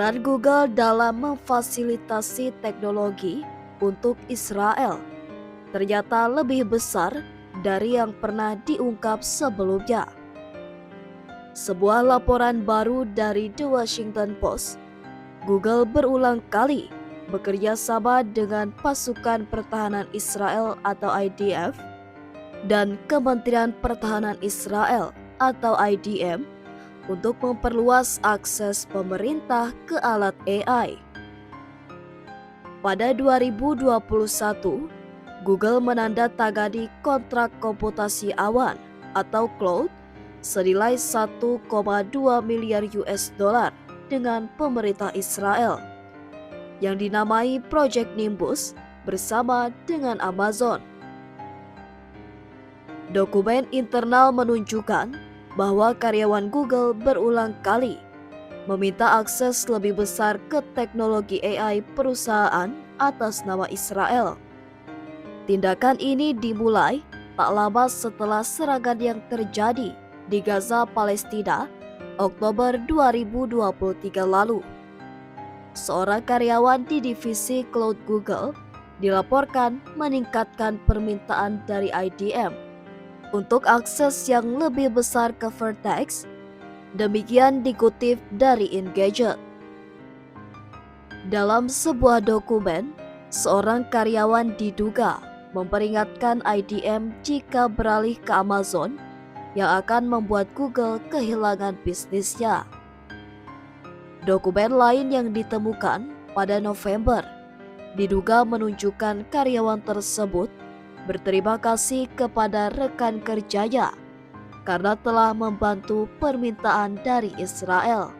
Peran Google dalam memfasilitasi teknologi untuk Israel ternyata lebih besar dari yang pernah diungkap sebelumnya. Sebuah laporan baru dari The Washington Post, Google berulang kali bekerja sama dengan pasukan pertahanan Israel atau IDF dan Kementerian Pertahanan Israel atau IDM untuk memperluas akses pemerintah ke alat AI. Pada 2021, Google menandatangani kontrak komputasi awan atau cloud senilai 1,2 miliar US dollar dengan pemerintah Israel yang dinamai Project Nimbus bersama dengan Amazon. Dokumen internal menunjukkan bahwa karyawan Google berulang kali meminta akses lebih besar ke teknologi AI perusahaan atas nama Israel. Tindakan ini dimulai tak lama setelah serangan yang terjadi di Gaza, Palestina, Oktober 2023 lalu. Seorang karyawan di divisi cloud Google dilaporkan meningkatkan permintaan dari IDM untuk akses yang lebih besar ke Vertex. Demikian dikutip dari Engadget. Dalam sebuah dokumen, seorang karyawan diduga memperingatkan IDM jika beralih ke Amazon yang akan membuat Google kehilangan bisnisnya. Dokumen lain yang ditemukan pada November diduga menunjukkan karyawan tersebut berterima kasih kepada rekan kerjanya karena telah membantu permintaan dari Israel.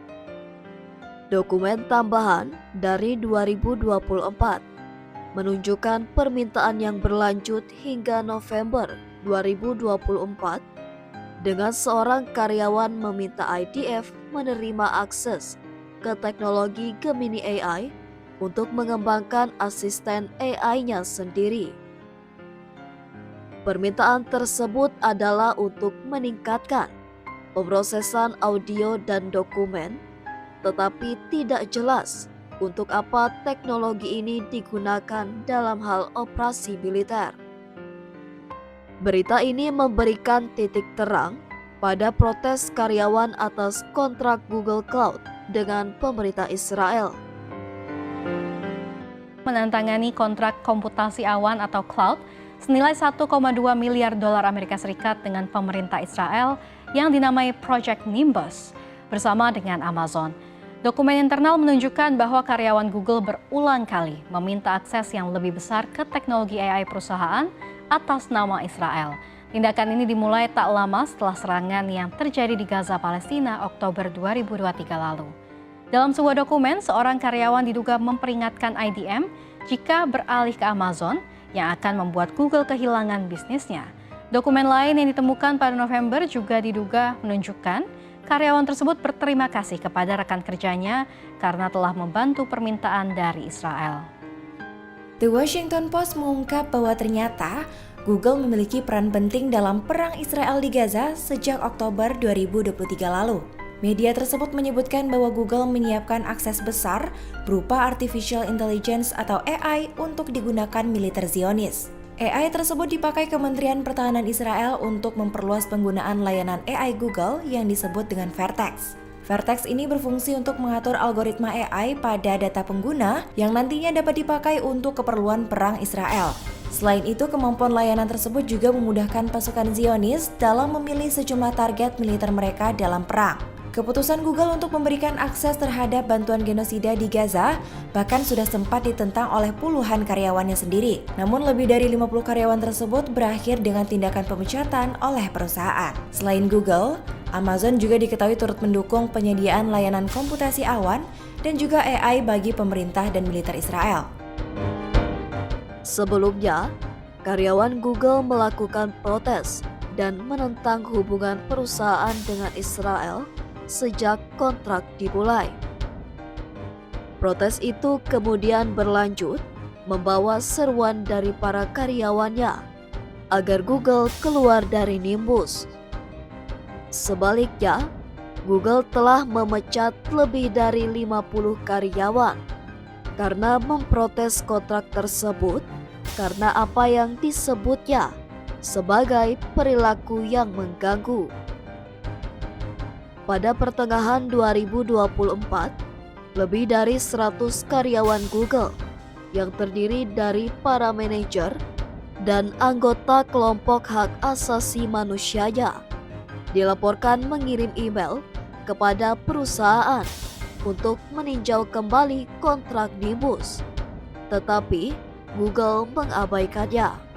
Dokumen tambahan dari 2024 menunjukkan permintaan yang berlanjut hingga November 2024 dengan seorang karyawan meminta IDF menerima akses ke teknologi Gemini AI untuk mengembangkan asisten AI-nya sendiri. Permintaan tersebut adalah untuk meningkatkan pemrosesan audio dan dokumen, tetapi tidak jelas untuk apa teknologi ini digunakan dalam hal operasi militer. Berita ini memberikan titik terang pada protes karyawan atas kontrak Google Cloud dengan pemerintah Israel. Menantangani kontrak komputasi awan atau cloud senilai 1,2 miliar dolar Amerika Serikat dengan pemerintah Israel yang dinamai Project Nimbus bersama dengan Amazon. Dokumen internal menunjukkan bahwa karyawan Google berulang kali meminta akses yang lebih besar ke teknologi AI perusahaan atas nama Israel. Tindakan ini dimulai tak lama setelah serangan yang terjadi di Gaza, Palestina, Oktober 2023 lalu. Dalam sebuah dokumen, seorang karyawan diduga memperingatkan IDM jika beralih ke Amazon yang akan membuat Google kehilangan bisnisnya. Dokumen lain yang ditemukan pada November juga diduga menunjukkan karyawan tersebut berterima kasih kepada rekan kerjanya karena telah membantu permintaan dari Israel. The Washington Post mengungkap bahwa ternyata Google memiliki peran penting dalam perang Israel di Gaza sejak Oktober 2023 lalu. Media tersebut menyebutkan bahwa Google menyiapkan akses besar berupa Artificial Intelligence atau AI untuk digunakan militer Zionis. AI tersebut dipakai Kementerian Pertahanan Israel untuk memperluas penggunaan layanan AI Google yang disebut dengan Vertex. Vertex ini berfungsi untuk mengatur algoritma AI pada data pengguna yang nantinya dapat dipakai untuk keperluan perang Israel. Selain itu, kemampuan layanan tersebut juga memudahkan pasukan Zionis dalam memilih sejumlah target militer mereka dalam perang. Keputusan Google untuk memberikan akses terhadap bantuan genosida di Gaza bahkan sudah sempat ditentang oleh puluhan karyawannya sendiri. Namun lebih dari 50 karyawan tersebut berakhir dengan tindakan pemecatan oleh perusahaan. Selain Google, Amazon juga diketahui turut mendukung penyediaan layanan komputasi awan dan juga AI bagi pemerintah dan militer Israel. Sebelumnya, karyawan Google melakukan protes dan menentang hubungan perusahaan dengan Israel sejak kontrak dimulai. Protes itu kemudian berlanjut membawa seruan dari para karyawannya agar Google keluar dari Nimbus. Sebaliknya, Google telah memecat lebih dari 50 karyawan karena memprotes kontrak tersebut karena apa yang disebutnya sebagai perilaku yang mengganggu. Pada pertengahan 2024, lebih dari 100 karyawan Google yang terdiri dari para manajer dan anggota kelompok hak asasi manusianya dilaporkan mengirim email kepada perusahaan untuk meninjau kembali kontrak Nimbus. Tetapi Google mengabaikannya.